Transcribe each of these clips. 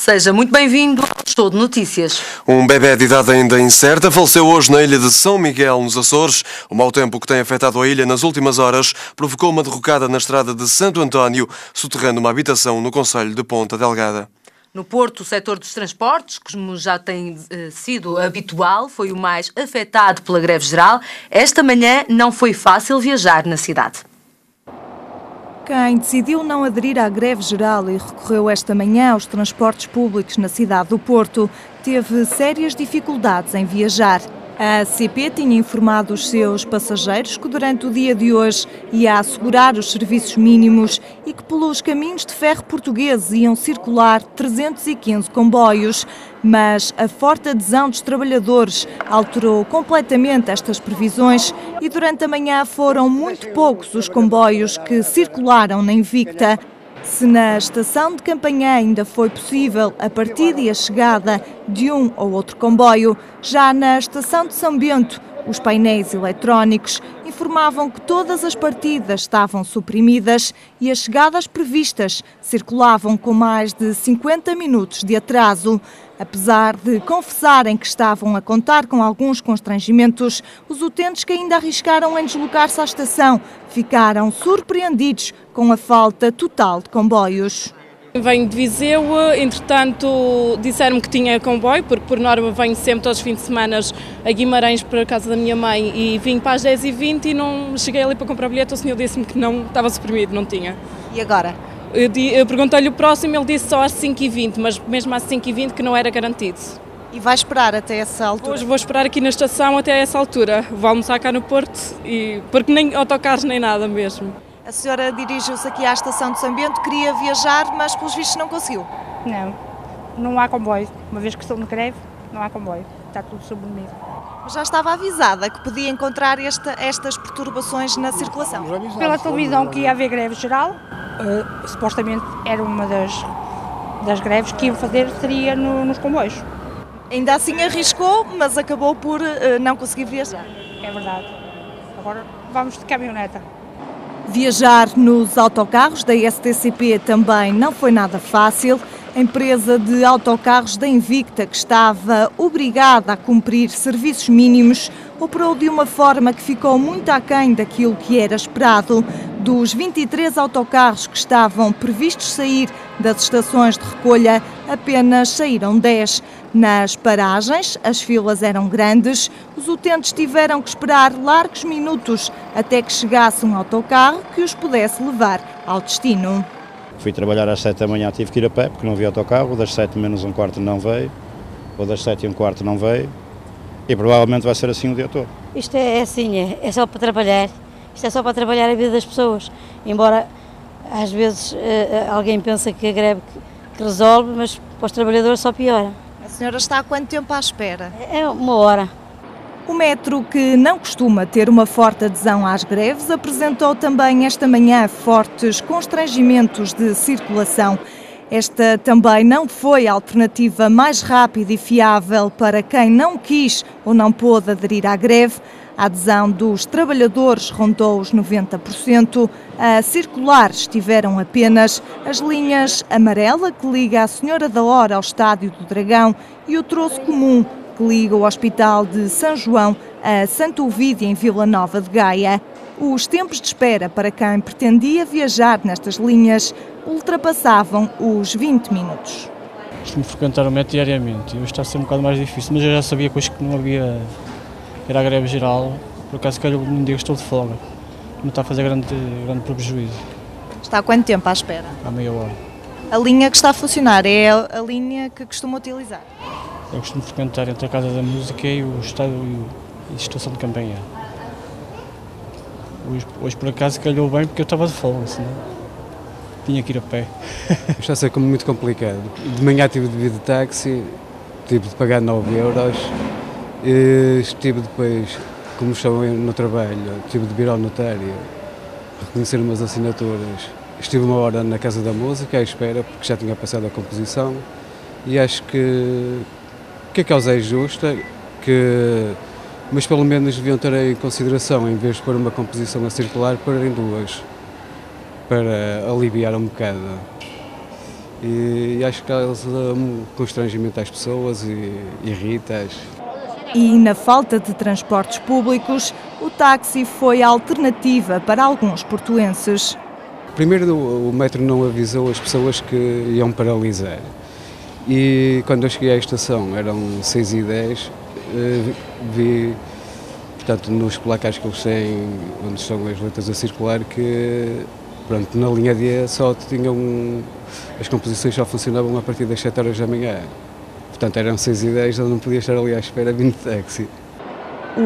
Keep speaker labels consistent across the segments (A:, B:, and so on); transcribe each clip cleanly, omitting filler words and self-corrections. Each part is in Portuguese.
A: Seja muito bem-vindo ao Estou de Notícias.
B: Um bebé de idade ainda incerta faleceu hoje na ilha de São Miguel, nos Açores. O mau tempo que tem afetado a ilha nas últimas horas provocou uma derrocada na estrada de Santo António, soterrando uma habitação no concelho de Ponta Delgada.
A: No Porto, o setor dos transportes, como já tem sido habitual, foi o mais afetado pela greve geral. Esta manhã não foi fácil viajar na cidade.
C: Quem decidiu não aderir à greve geral e recorreu esta manhã aos transportes públicos na cidade do Porto teve sérias dificuldades em viajar. A ACP tinha informado os seus passageiros que durante o dia de hoje ia assegurar os serviços mínimos e que pelos caminhos de ferro portugueses iam circular 315 comboios. Mas a forte adesão dos trabalhadores alterou completamente estas previsões e durante a manhã foram muito poucos os comboios que circularam na Invicta. Se na estação de Campanhã ainda foi possível a partida e a chegada de um ou outro comboio, já na estação de São Bento, os painéis eletrónicos informavam que todas as partidas estavam suprimidas e as chegadas previstas circulavam com mais de 50 minutos de atraso. Apesar de confessarem que estavam a contar com alguns constrangimentos, os utentes que ainda arriscaram em deslocar-se à estação ficaram surpreendidos com a falta total de comboios.
D: Venho de Viseu, entretanto disseram-me que tinha comboio, porque por norma venho sempre todos os fins de semana a Guimarães para a casa da minha mãe e vim para as 10h20 e não cheguei ali para comprar bilhete, o senhor disse-me que não estava suprimido, não tinha.
C: E agora?
D: Eu perguntei-lhe o próximo, ele disse só às 5h20, mas mesmo às 5h20 que não era garantido.
C: E vai esperar até essa altura?
D: Hoje vou esperar aqui na estação até essa altura, vou almoçar cá no Porto, porque nem autocarros nem nada mesmo.
C: A senhora dirigiu-se aqui à estação de São Bento, queria viajar, mas pelos vistos não conseguiu.
E: Não há comboio. Uma vez que estou no greve, não há comboio. Está tudo suprimido.
C: Mas já estava avisada que podia encontrar estas perturbações na circulação.
E: Pela televisão que ia haver greve geral, supostamente era uma das greves que iam fazer, seria nos comboios.
C: Ainda assim arriscou, mas acabou por não conseguir viajar.
E: É verdade. Agora vamos de caminhoneta.
C: Viajar nos autocarros da STCP também não foi nada fácil. A empresa de autocarros da Invicta, que estava obrigada a cumprir serviços mínimos, operou de uma forma que ficou muito aquém daquilo que era esperado. Dos 23 autocarros que estavam previstos sair das estações de recolha, apenas saíram 10. Nas paragens, as filas eram grandes, os utentes tiveram que esperar largos minutos até que chegasse um autocarro que os pudesse levar ao destino.
F: Fui trabalhar às 7 da manhã, tive que ir a pé porque não havia autocarro, das 7 menos um quarto não veio, ou das 7 e um quarto não veio, e provavelmente vai ser assim o dia todo.
G: Isto é assim, é só para trabalhar, isto é só para trabalhar a vida das pessoas, embora às vezes alguém pensa que a greve que resolve, mas para os trabalhadores só piora.
C: A senhora está há quanto tempo à espera?
G: É uma hora.
C: O metro, que não costuma ter uma forte adesão às greves, apresentou também esta manhã fortes constrangimentos de circulação. Esta também não foi a alternativa mais rápida e fiável para quem não quis ou não pôde aderir à greve. A adesão dos trabalhadores rondou os 90%. A circular estiveram apenas as linhas amarela, que liga a Senhora da Hora ao Estádio do Dragão, e o troço comum, que liga o Hospital de São João a Santo Ovídio, em Vila Nova de Gaia. Os tempos de espera para quem pretendia viajar nestas linhas ultrapassavam os 20 minutos.
H: Costumo frequentar o metro diariamente e hoje está a ser um bocado mais difícil, mas eu já sabia que hoje que não havia, era a greve geral, por acaso calhou num dia que estou de folga, não está a fazer grande prejuízo.
C: Está há quanto tempo à espera?
H: Há meia hora.
C: A linha que está a funcionar é a linha que costuma utilizar?
H: Eu costumo frequentar entre a Casa da Música e o Estádio e a Estação de Campanhã. Hoje por acaso calhou bem porque eu estava de folga, senão tinha que ir a pé.
I: Está a ser muito complicado. De manhã tive de vir de táxi, tive de pagar 9 euros, estive depois, como estou no trabalho, tive de vir ao notário, reconhecer umas assinaturas. Estive uma hora na Casa da Música à espera, porque já tinha passado a composição, e acho que a causa é justa, mas pelo menos deviam ter em consideração, em vez de pôr uma composição a circular, pôr em duas, para aliviar um bocado. e acho que causa constrangimento às pessoas e irrita-as.
C: E na falta de transportes públicos, o táxi foi a alternativa para alguns portuenses.
I: Primeiro, o metro não avisou as pessoas que iam paralisar. E quando eu cheguei à estação, eram 6h10, vi, portanto, nos placares que eles têm, onde estão as letras a circular, que pronto, na linha D só tinham, as composições só funcionavam a partir das 7 horas da manhã. Portanto, eram 6h10, eu não podia estar ali à espera vindo de táxi.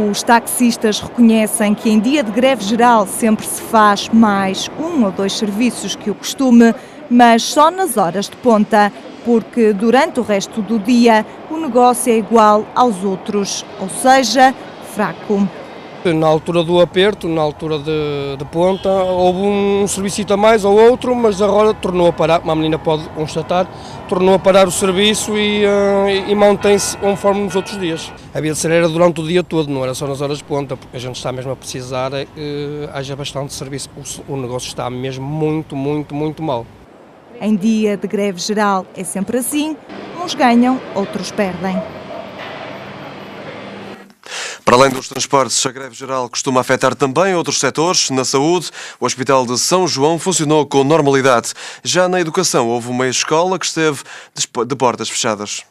C: Os taxistas reconhecem que em dia de greve geral sempre se faz mais 1 ou 2 serviços que o costume, mas só nas horas de ponta, porque durante o resto do dia o negócio é igual aos outros, ou seja, fraco.
J: Na altura do aperto, na altura de ponta, houve um serviço a mais ou outro, mas agora tornou a parar, uma menina pode constatar, tornou a parar o serviço e mantém-se conforme nos outros dias. Havia de ser era durante o dia todo, não era só nas horas de ponta, porque a gente está mesmo a precisar que haja bastante serviço, o negócio está mesmo muito mal.
C: Em dia de greve geral é sempre assim, uns ganham, outros perdem.
B: Para além dos transportes, a greve geral costuma afetar também outros setores. Na saúde, o Hospital de São João funcionou com normalidade. Já na educação, houve uma escola que esteve de portas fechadas.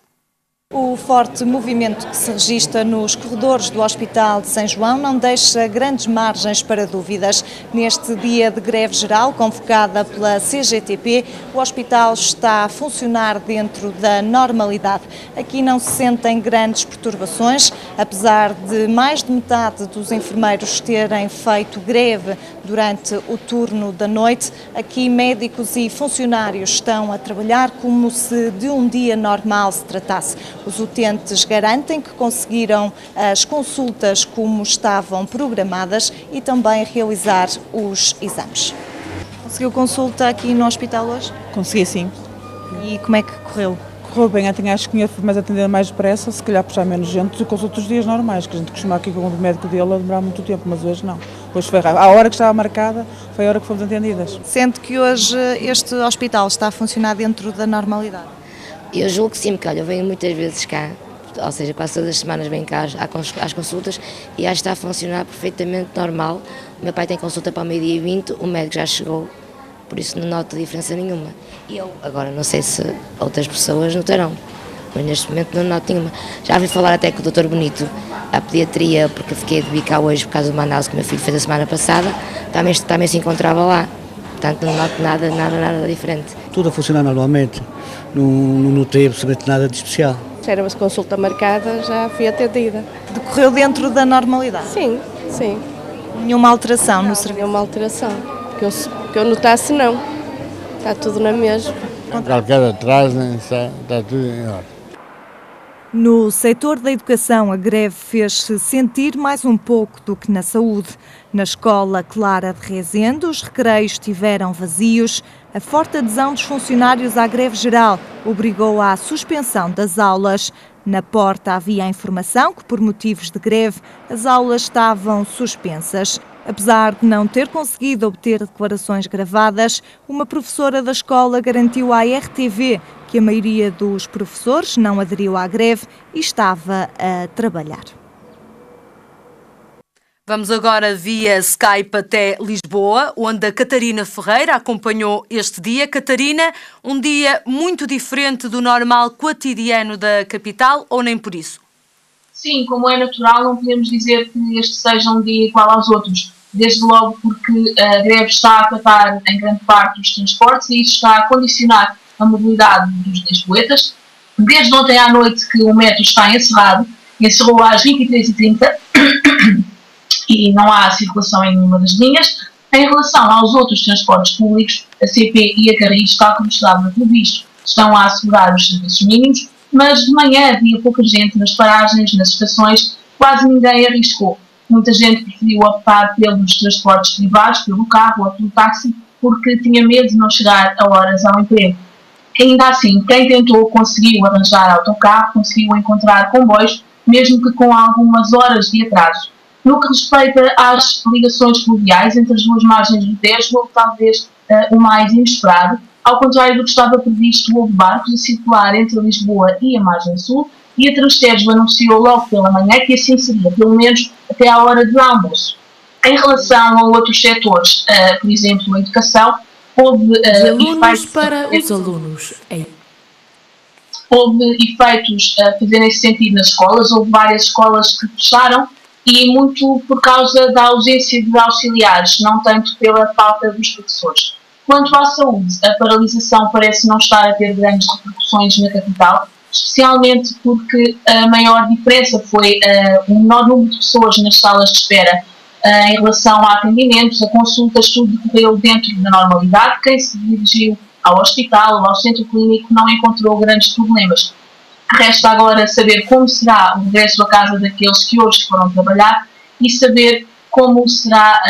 C: O forte movimento que se registra nos corredores do Hospital de São João não deixa grandes margens para dúvidas. Neste dia de greve geral, convocada pela CGTP, o hospital está a funcionar dentro da normalidade. Aqui não se sentem grandes perturbações, apesar de mais de metade dos enfermeiros terem feito greve durante o turno da noite. Aqui médicos e funcionários estão a trabalhar como se de um dia normal se tratasse. Os utentes garantem que conseguiram as consultas como estavam programadas e também realizar os exames. Conseguiu consulta aqui no hospital hoje?
K: Consegui, sim.
C: E como é que correu?
K: Correu bem, acho que mas atender mais depressa, se calhar puxar menos gente do que os outros dias normais, que a gente costuma aqui com o médico dele a demorar muito tempo, mas hoje não. Hoje foi rápido. A hora que estava marcada foi a hora que fomos atendidas.
C: Sente que hoje este hospital está a funcionar dentro da normalidade?
L: Eu julgo que sim, porque olha, eu venho muitas vezes cá, ou seja, quase todas as semanas venho cá às consultas e acho que está a funcionar perfeitamente normal. O meu pai tem consulta para o 12h20, o médico já chegou, por isso não noto diferença nenhuma. E eu agora não sei se outras pessoas notarão, mas neste momento não noto nenhuma. Já ouvi falar até com o Dr. Bonito, a pediatria, porque fiquei de vir cá hoje por causa de uma análise que o meu filho fez a semana passada, também se encontrava lá. Portanto, não noto nada diferente.
M: Tudo a funcionar normalmente, não notei absolutamente nada de especial.
N: Se era uma consulta marcada, já fui atendida.
C: Decorreu dentro da normalidade?
N: Sim, sim.
C: Nenhuma alteração no serviço?
N: Nenhuma alteração, que eu notasse não, está tudo na mesma.
O: Qualquer atraso, está tudo em ordem.
C: No setor da educação, a greve fez-se sentir mais um pouco do que na saúde. Na escola Clara de Rezende, os recreios estiveram vazios. A forte adesão dos funcionários à greve geral obrigou à suspensão das aulas. Na porta havia a informação que, por motivos de greve, as aulas estavam suspensas. Apesar de não ter conseguido obter declarações gravadas, uma professora da escola garantiu à RTV que a maioria dos professores não aderiu à greve e estava a trabalhar.
A: Vamos agora via Skype até Lisboa, onde a Catarina Ferreira acompanhou este dia. Catarina, um dia muito diferente do normal cotidiano da capital, ou nem por isso?
P: Sim, como é natural, não podemos dizer que este seja um dia igual aos outros. Desde logo porque a greve está a afetar em grande parte os transportes e isso está a condicionar a mobilidade dos lisboetas. Desde ontem à noite que o metro está encerrado, encerrou às 23h30 e não há circulação em nenhuma das linhas. Em relação aos outros transportes públicos, a CP e a Carris, tal como estava previsto, estão a assegurar os serviços mínimos, mas de manhã havia pouca gente nas paragens, nas estações, quase ninguém arriscou. Muita gente preferiu optar pelos transportes privados, pelo carro ou pelo táxi, porque tinha medo de não chegar a horas ao emprego. Ainda assim, quem tentou conseguiu arranjar autocarro, conseguiu encontrar comboios, mesmo que com algumas horas de atraso. No que respeita às ligações fluviais entre as duas margens do Tejo, houve talvez o mais inesperado. Ao contrário do que estava previsto, houve barcos a circular entre Lisboa e a margem sul, e a Transtejo anunciou logo pela manhã que assim seria, pelo menos até à hora de almoço. Em relação a outros setores, por exemplo, a educação, houve
Q: de alunos para os alunos.
P: Houve efeitos a fazer nesse sentido nas escolas, houve várias escolas que fecharam, e muito por causa da ausência de auxiliares, não tanto pela falta dos professores. Quanto à saúde, a paralisação parece não estar a ter grandes repercussões na capital, especialmente porque a maior diferença foi o menor número de pessoas nas salas de espera. Em relação a atendimentos, a consultas, tudo decorreu dentro da normalidade. Quem se dirigiu ao hospital ou ao centro clínico não encontrou grandes problemas. Resta agora saber como será o regresso à casa daqueles que hoje foram trabalhar e saber como será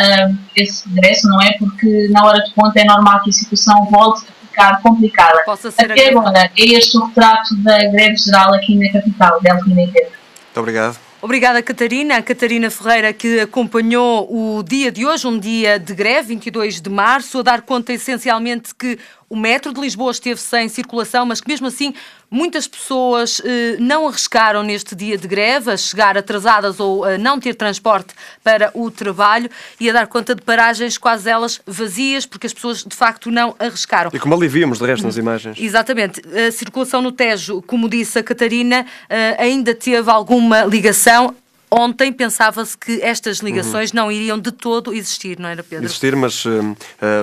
P: esse regresso, não é? Porque na hora de ponta é normal que a situação volte a ficar complicada. Até agora, é este o retrato da greve geral aqui na capital, Delfina e Pedro.
B: Muito obrigado.
A: Obrigada, Catarina. A Catarina Ferreira, que acompanhou o dia de hoje, um dia de greve, 22 de março, a dar conta essencialmente que o metro de Lisboa esteve sem circulação, mas que mesmo assim muitas pessoas não arriscaram neste dia de greve a chegar atrasadas ou a não ter transporte para o trabalho, e a dar conta de paragens quase elas vazias, porque as pessoas de facto não arriscaram.
B: E como alivíamos de resto nas imagens.
A: Exatamente. A circulação no Tejo, como disse a Catarina, ainda teve alguma ligação. Ontem pensava-se que estas ligações não iriam de todo existir, não era, Pedro?
B: Existir, mas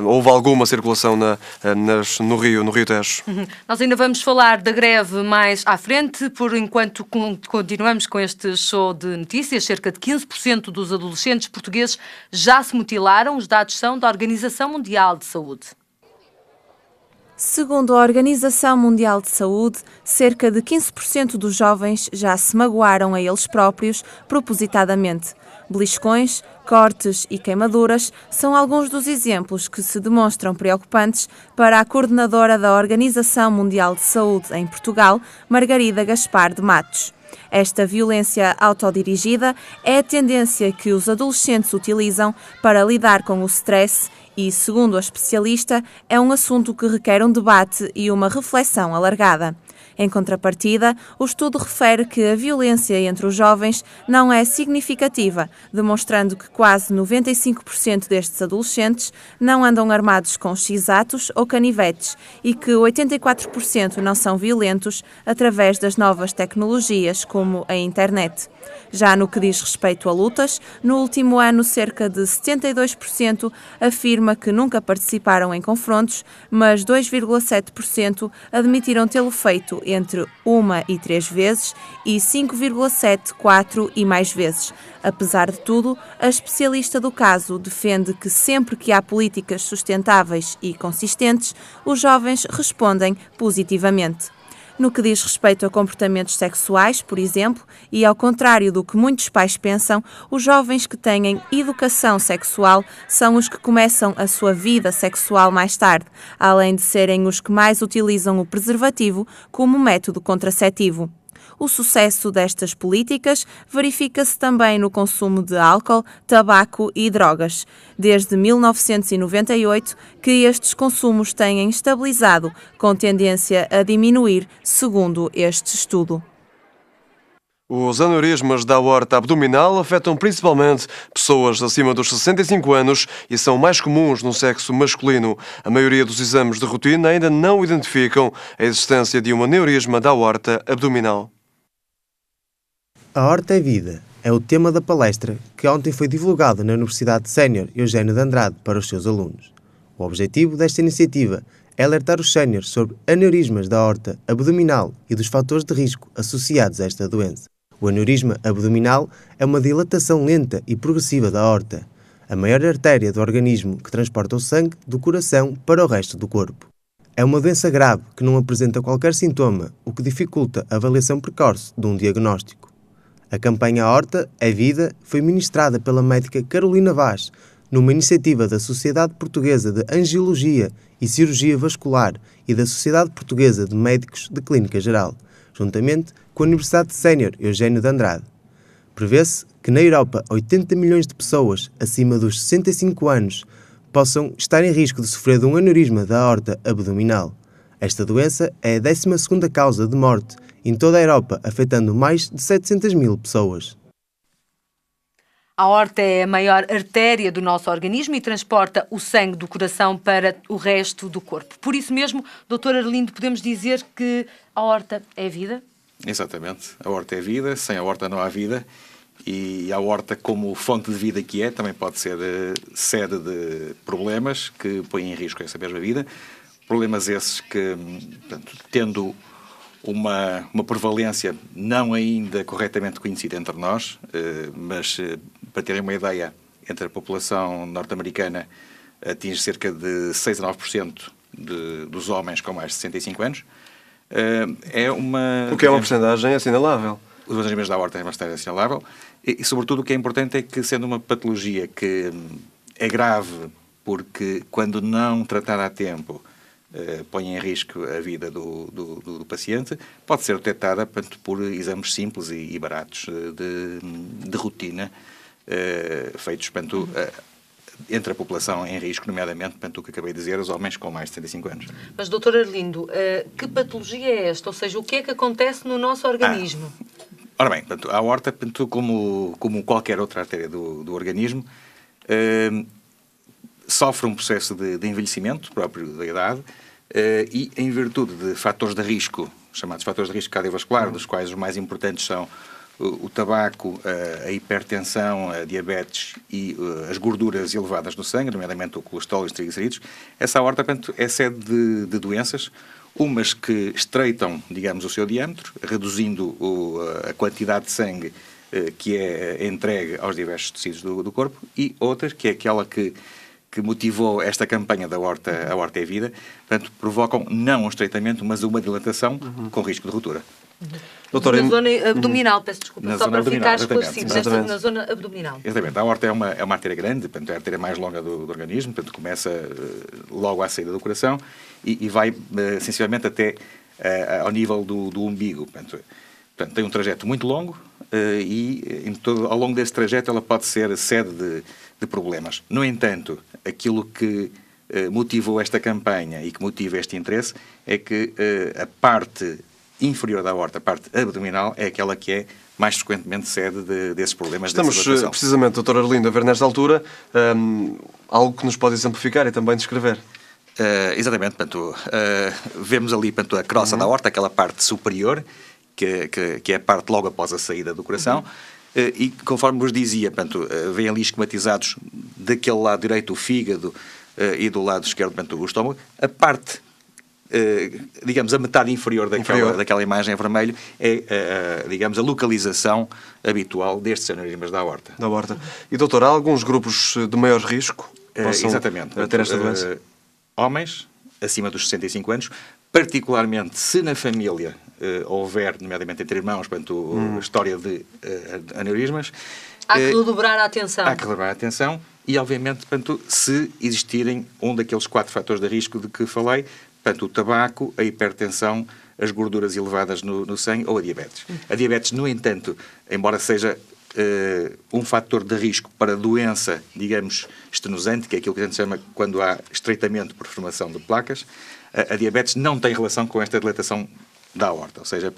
B: houve alguma circulação no Rio Tejo.
A: Nós ainda vamos falar da greve mais à frente, por enquanto continuamos com este show de notícias. Cerca de 15% dos adolescentes portugueses já se mutilaram. Os dados são da Organização Mundial de Saúde.
C: Segundo a Organização Mundial de Saúde, cerca de 15% dos jovens já se magoaram a eles próprios propositadamente. Beliscões, cortes e queimaduras são alguns dos exemplos que se demonstram preocupantes para a coordenadora da Organização Mundial de Saúde em Portugal, Margarida Gaspar de Matos. Esta violência autodirigida é a tendência que os adolescentes utilizam para lidar com o stress e, segundo a especialista, é um assunto que requer um debate e uma reflexão alargada. Em contrapartida, o estudo refere que a violência entre os jovens não é significativa, demonstrando que quase 95% destes adolescentes não andam armados com x-atos ou canivetes e que 84% não são violentos através das novas tecnologias, como a internet. Já no que diz respeito a lutas, no último ano cerca de 72% afirma que nunca participaram em confrontos, mas 2,7% admitiram tê-lo feito entre 1 e 3 vezes e 5,7, 4 e mais vezes. Apesar de tudo, a especialista do caso defende que sempre que há políticas sustentáveis e consistentes, os jovens respondem positivamente. No que diz respeito a comportamentos sexuais, por exemplo, e ao contrário do que muitos pais pensam, os jovens que têm educação sexual são os que começam a sua vida sexual mais tarde, além de serem os que mais utilizam o preservativo como método contraceptivo. O sucesso destas políticas verifica-se também no consumo de álcool, tabaco e drogas. Desde 1998 que estes consumos têm estabilizado, com tendência a diminuir, segundo este estudo.
B: Os aneurismas da aorta abdominal afetam principalmente pessoas acima dos 65 anos e são mais comuns no sexo masculino. A maioria dos exames de rotina ainda não identificam a existência de um aneurisma da aorta abdominal.
R: A aorta é vida é o tema da palestra que ontem foi divulgada na Universidade Sénior Eugênio de Andrade para os seus alunos. O objetivo desta iniciativa é alertar os séniores sobre aneurismas da aorta abdominal e dos fatores de risco associados a esta doença. O aneurisma abdominal é uma dilatação lenta e progressiva da aorta, a maior artéria do organismo que transporta o sangue do coração para o resto do corpo. É uma doença grave que não apresenta qualquer sintoma, o que dificulta a avaliação precoce de um diagnóstico. A campanha Aorta é Vida foi ministrada pela médica Carolina Vaz, numa iniciativa da Sociedade Portuguesa de Angiologia e Cirurgia Vascular e da Sociedade Portuguesa de Médicos de Clínica Geral, juntamente com a Universidade Sénior Eugênio de Andrade. Prevê-se que na Europa 80 milhões de pessoas acima dos 65 anos possam estar em risco de sofrer de um aneurisma da aorta abdominal. Esta doença é a 12ª causa de morte em toda a Europa, afetando mais de 700.000 pessoas.
A: A aorta é a maior artéria do nosso organismo e transporta o sangue do coração para o resto do corpo. Por isso mesmo, Dr. Arlindo, podemos dizer que a aorta é vida?
S: Exatamente. A aorta é vida, sem a aorta não há vida. E a aorta, como fonte de vida que é, também pode ser sede de problemas que põem em risco essa mesma vida. Problemas esses que, portanto, tendo uma prevalência não ainda corretamente conhecida entre nós, mas para terem uma ideia, entre a população norte-americana atinge cerca de 6 a 9% dos homens com mais de 65 anos.
B: O que é uma porcentagem assinalável.
S: Os aneurismas da aorta é bastante assinalável e, sobretudo, o que é importante é que, sendo uma patologia que é grave, porque quando não tratada a tempo põe em risco a vida do paciente, pode ser detectada por exames simples e baratos de rotina, feitos entre a população em risco, nomeadamente, o que acabei de dizer, os homens com mais de 75 anos.
A: Mas, Dr. Arlindo, que patologia é esta? Ou seja, o que é que acontece no nosso organismo?
S: Ora bem, a aorta, como qualquer outra artéria do organismo, sofre um processo de envelhecimento próprio da idade e, em virtude de fatores de risco, chamados fatores de risco cardiovascular, dos quais os mais importantes são o tabaco, a hipertensão, a diabetes e as gorduras elevadas no sangue, nomeadamente o colesterol e os triglicerídeos, essa aorta, é sede de doenças, umas que estreitam, digamos, o seu diâmetro, reduzindo a quantidade de sangue que é entregue aos diversos tecidos do corpo, e outras, que é aquela que motivou esta campanha da aorta é vida, provocam não um estreitamento, mas uma dilatação com risco de ruptura.
A: Na zona abdominal, peço desculpa, só para ficar esclarecido, na zona abdominal.
S: Exatamente. A aorta é uma artéria grande, é a artéria mais longa do organismo, começa logo à saída do coração e vai sensivelmente até ao nível do umbigo. Tem um trajeto muito longo e ao longo desse trajeto ela pode ser sede de problemas. No entanto, aquilo que motivou esta campanha e que motiva este interesse é que a parte inferior da aorta, a parte abdominal, é aquela que é mais frequentemente sede desses problemas.
B: Estamos precisamente, Dr. Arlindo, a ver nesta altura algo que nos pode exemplificar e também descrever.
S: Exatamente, vemos ali a crosta da aorta, aquela parte superior, que é a parte logo após a saída do coração, e conforme vos dizia, vêm ali esquematizados daquele lado direito o fígado e do lado esquerdo o estômago. A parte, digamos, a metade inferior daquela imagem em vermelho é, digamos, a localização habitual destes aneurismas da aorta.
B: E, doutor, há alguns grupos de maior risco que possam ter esta doença?
S: Homens acima dos 65 anos, particularmente se na família houver, nomeadamente entre irmãos, história de aneurismas.
A: Há que redobrar a atenção.
S: Há que redobrar a atenção e, obviamente, se existirem um daqueles 4 fatores de risco de que falei, o tabaco, a hipertensão, as gorduras elevadas no sangue ou a diabetes. A diabetes, no entanto, embora seja um fator de risco para doença, digamos, estenosante, que é aquilo que a gente chama quando há estreitamento por formação de placas, a diabetes não tem relação com esta dilatação da aorta. Ou seja,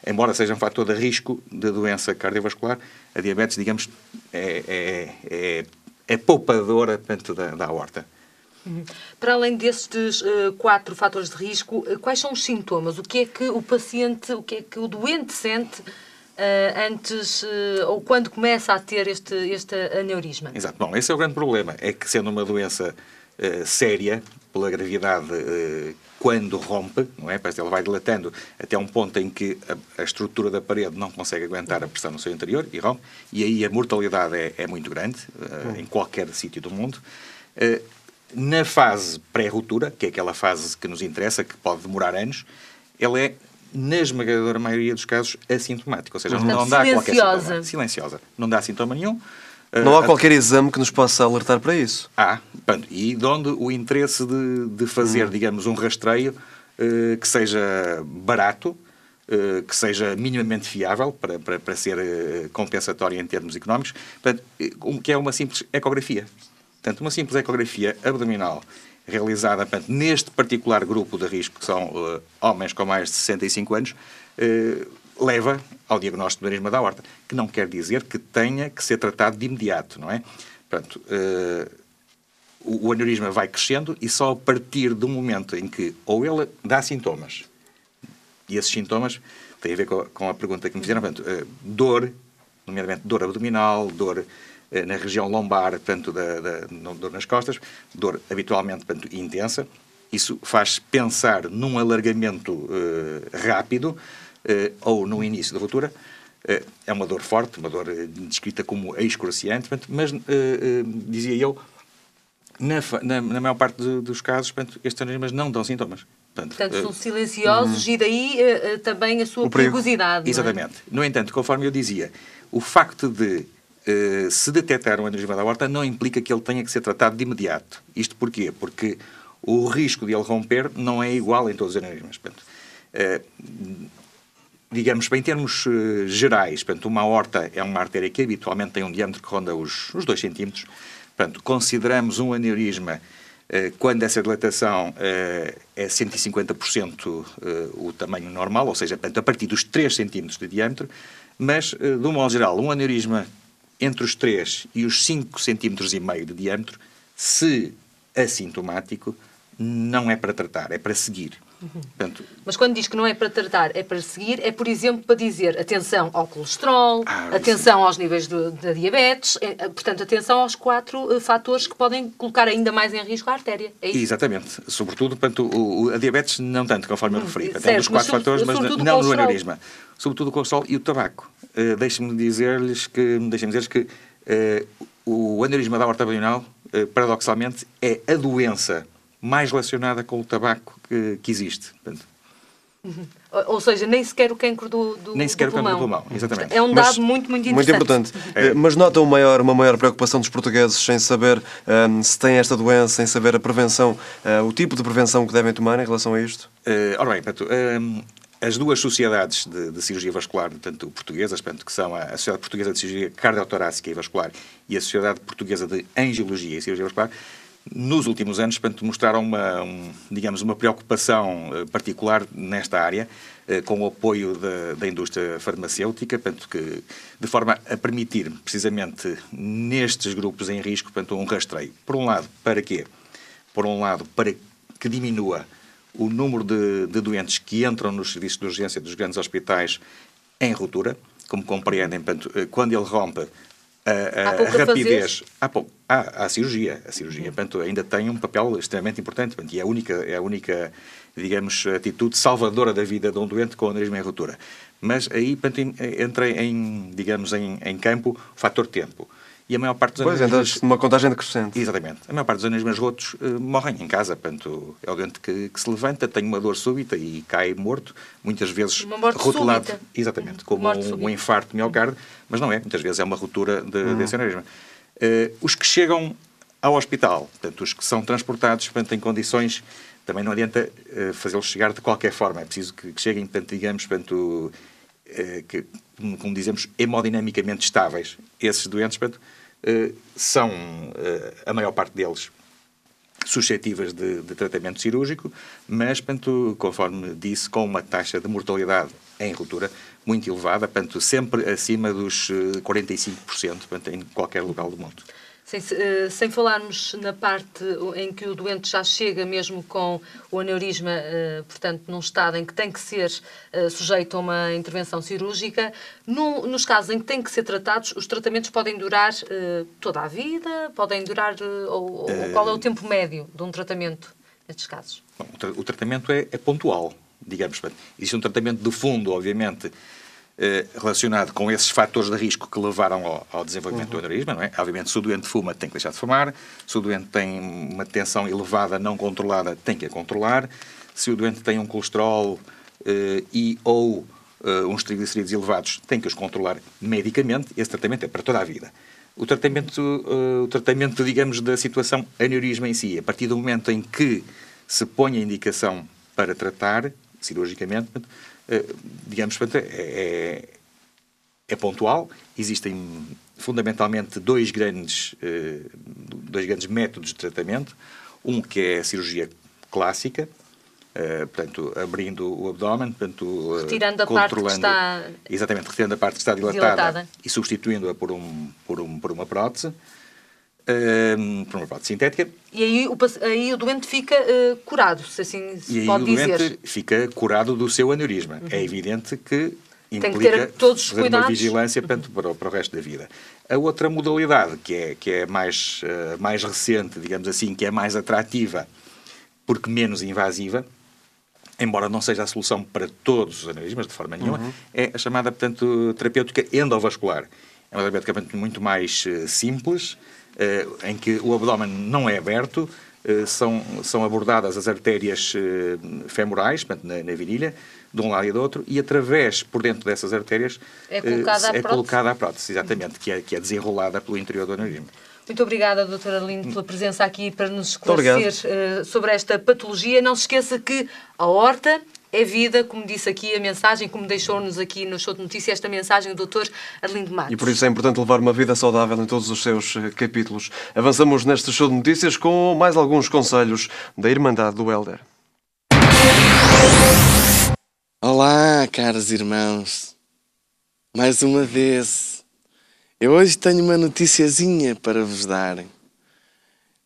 S: embora seja um fator de risco de doença cardiovascular, a diabetes, digamos, é poupadora da aorta.
A: Para além destes 4 fatores de risco, quais são os sintomas? O que é que o paciente, o que é que o doente sente antes ou quando começa a ter este aneurisma?
S: Exato. Bom, esse é o grande problema. É que, sendo uma doença séria, pela gravidade, quando rompe, não é? Ela vai dilatando até um ponto em que a estrutura da parede não consegue aguentar a pressão no seu interior e rompe, e aí a mortalidade é muito grande, em qualquer sítio do mundo. Na fase pré-ruptura, que é aquela fase que nos interessa, que pode demorar anos, ela é, na esmagadora maioria dos casos, assintomática. Ou seja, não dá qualquer sintoma. Silenciosa. Não dá sintoma nenhum.
B: Não há qualquer exame que nos possa alertar para isso.
S: E de onde o interesse de fazer, digamos, um rastreio que seja barato, que seja minimamente fiável para ser compensatório em termos económicos, que é uma simples ecografia. Portanto, uma simples ecografia abdominal realizada, portanto, neste particular grupo de risco, que são homens com mais de 65 anos, leva ao diagnóstico do aneurisma da aorta, que não quer dizer que tenha que ser tratado de imediato, não é? Portanto, o aneurisma vai crescendo e só a partir do momento em que ou ele dá sintomas, e esses sintomas têm a ver com a pergunta que me fizeram, portanto, dor, nomeadamente dor abdominal, dor na região lombar, portanto, dor nas costas, dor habitualmente, portanto, intensa. Isso faz pensar num alargamento rápido ou no início da ruptura. É uma dor forte, uma dor descrita como excruciante, portanto, mas, dizia eu, na maior parte dos casos, portanto, estes aneurismas não dão sintomas.
A: Portanto, são silenciosos e daí também a sua perigosidade.
S: Exatamente. No entanto, conforme eu dizia, o facto de se detectar um aneurisma da aorta não implica que ele tenha que ser tratado de imediato. Isto porquê? Porque o risco de ele romper não é igual em todos os aneurismas. Portanto, digamos, em termos gerais, portanto, uma aorta é uma artéria que habitualmente tem um diâmetro que ronda os 2 centímetros. Portanto, consideramos um aneurisma quando essa dilatação é 150% o tamanho normal, ou seja, portanto, a partir dos 3 centímetros de diâmetro, mas, de um modo geral, um aneurisma entre os 3 e os 5,5 centímetros de diâmetro, se assintomático, não é para tratar, é para seguir. Portanto,
A: mas quando diz que não é para tratar, é para seguir, é, por exemplo, para dizer atenção ao colesterol, atenção aos níveis da diabetes, portanto, atenção aos 4 fatores que podem colocar ainda mais em risco a artéria. É isso?
S: Exatamente. Sobretudo, portanto, a diabetes não tanto, conforme eu referi. Portanto, é um dos 4 fatores, mas não no aneurisma. Sobretudo o colesterol e o tabaco. Deixem-me dizer-lhes que o aneurisma da aorta abdominal, paradoxalmente, é a doença mais relacionada com o tabaco que existe. Portanto,
A: ou seja, nem sequer o cancro do
S: nem sequer o cancro do pulmão, exatamente.
A: É um dado muito interessante.
B: Muito importante. Mas nota uma maior preocupação dos portugueses sem saber se têm esta doença, sem saber a prevenção, o tipo de prevenção que devem tomar em relação a isto?
S: Ora bem, portanto, as duas sociedades de cirurgia vascular, tanto portuguesas, portanto, que são a Sociedade Portuguesa de Cirurgia Cardiotorácica e Vascular e a Sociedade Portuguesa de Angiologia e Cirurgia Vascular, nos últimos anos, portanto, mostraram uma preocupação particular nesta área, com o apoio da indústria farmacêutica, portanto, que, de forma a permitir, precisamente, nestes grupos em risco, portanto, um rastreio. Por um lado, para quê? Por um lado, para que diminua o número de doentes que entram nos serviços de urgência dos grandes hospitais em ruptura. Como compreendem, portanto, quando ele rompe, a rapidez... Há a cirurgia. A cirurgia, portanto, ainda tem um papel extremamente importante, portanto, e é a única, digamos, atitude salvadora da vida de um doente com aneurisma em ruptura. Mas aí, portanto, entra em campo o fator tempo. E a maior parte dos
B: aneurismas... uma contagem decrescente.
S: Exatamente. A maior parte dos aneurismas rotos morrem em casa. Portanto, é o doente que se levanta, tem uma dor súbita e cai morto. Muitas vezes rotulado. Súbita. Exatamente. Como um infarto de miocárdio. Mas não é. Muitas vezes é uma ruptura desse aneurisma. Os que chegam ao hospital, portanto, os que são transportados, portanto, em condições... Também não adianta fazê-los chegar de qualquer forma. É preciso que cheguem, portanto, digamos, portanto... como dizemos, hemodinamicamente estáveis. Esses doentes, portanto, são, a maior parte deles, suscetíveis de tratamento cirúrgico, mas, portanto, conforme disse, com uma taxa de mortalidade em ruptura muito elevada, portanto, sempre acima dos 45%, portanto, em qualquer local do mundo.
A: Sem falarmos na parte em que o doente já chega mesmo com o aneurisma, portanto, num estado em que tem que ser sujeito a uma intervenção cirúrgica, nos casos em que têm que ser tratados, os tratamentos podem durar toda a vida? Podem durar... ou qual é o tempo médio de um tratamento nestes casos?
S: Bom, o tratamento é pontual, digamos. Existe um tratamento de fundo, obviamente, relacionado com esses fatores de risco que levaram ao desenvolvimento do aneurisma, não é? Obviamente, se o doente fuma, tem que deixar de fumar. Se o doente tem uma tensão elevada, não controlada, tem que a controlar. Se o doente tem um colesterol ou uns triglicerídeos elevados, tem que os controlar medicamente. Esse tratamento é para toda a vida. O tratamento, digamos, da situação aneurisma em si, a partir do momento em que se põe a indicação para tratar cirurgicamente, digamos, é pontual, existem fundamentalmente dois grandes métodos de tratamento, um que é a cirurgia clássica, portanto, abrindo o abdômen, portanto,
A: retirando a parte que está...
S: Exatamente, retirando a parte que está dilatada. E substituindo-a por uma prótese. Por uma prótese sintética.
A: E aí o doente fica curado, se assim se pode dizer. E aí o doente
S: fica curado do seu aneurisma. É evidente que implica
A: tem que ter todos os cuidados.
S: Uma vigilância para o resto da vida. A outra modalidade, que é mais recente, digamos assim, que é mais atrativa, porque menos invasiva, embora não seja a solução para todos os aneurismas, de forma nenhuma, é a chamada, portanto, terapêutica endovascular. É uma terapêutica muito mais simples, em que o abdômen não é aberto, são abordadas as artérias femorais, portanto, na virilha, de um lado e do outro, e através, por dentro dessas artérias,
A: é
S: colocada a prótese, exatamente, que é desenrolada pelo interior do aneurisma.
A: Muito obrigada, doutora Arlindo, pela presença aqui para nos esclarecer sobre esta patologia. Não se esqueça que a aorta é vida, como disse aqui a mensagem, como deixou-nos aqui no Show de Notícias esta mensagem do doutor Arlindo Matos.
B: E por isso é importante levar uma vida saudável em todos os seus capítulos. Avançamos neste Show de Notícias com mais alguns conselhos da Irmandade do Hélder.
T: Olá, caros irmãos. Mais uma vez, eu hoje tenho uma noticiazinha para vos dar.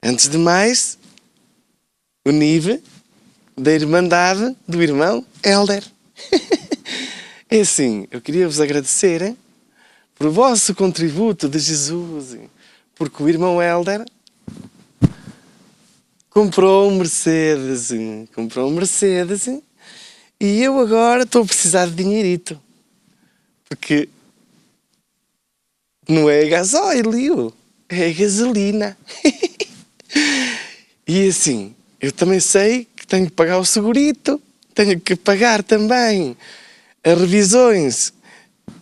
T: Antes de mais, o NIV da Irmandade do irmão Hélder. É assim, eu queria vos agradecer por vosso contributo de Jesus, porque o irmão Hélder comprou um Mercedes, e eu agora estou a precisar de dinheirito, porque não é gasóleo, é gasolina. E assim, eu também sei que tenho que pagar o segurito, tenho que pagar também as revisões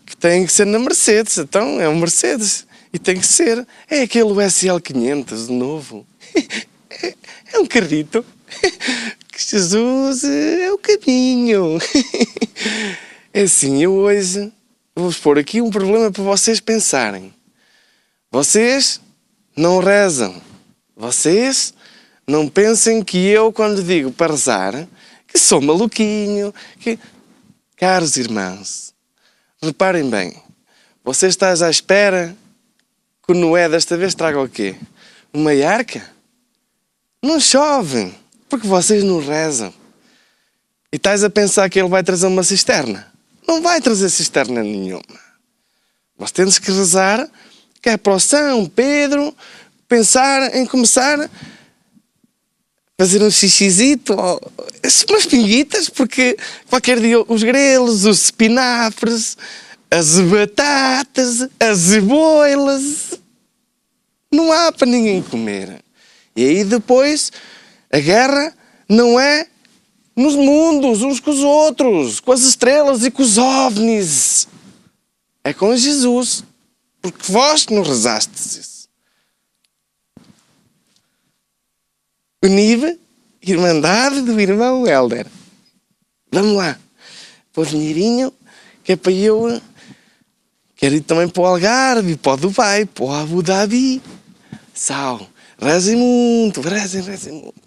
T: que têm que ser na Mercedes. Então é um Mercedes e tem que ser. É aquele SL500 de novo. É um carrito. Que Jesus é o caminho. É assim, eu hoje vou-vos pôr aqui um problema para vocês pensarem. Vocês não rezam. Vocês não pensem que eu, quando digo para rezar, que sou maluquinho. Caros irmãos, reparem bem. Vocês estão à espera que o Noé desta vez traga o quê? Uma arca? Não chove, porque vocês não rezam. E estás a pensar que ele vai trazer uma cisterna? Não vai trazer cisterna nenhuma. Nós temos que rezar, que é para o São Pedro pensar em começar a fazer um xixizito, umas pinguitas, porque qualquer dia os grelos, os espinafres, as batatas, as cebolas, não há para ninguém comer. E aí depois a guerra não é nos mundos, uns com os outros, com as estrelas e com os ovnis. É com Jesus, porque vós não rezastes isso. UNIV, Irmandade do irmão Hélder. Vamos lá, pôr dinheirinho, que é para eu... Quero ir também para o Algarve, para o Dubai, para o Abu Dhabi. Rezem muito, rezem muito.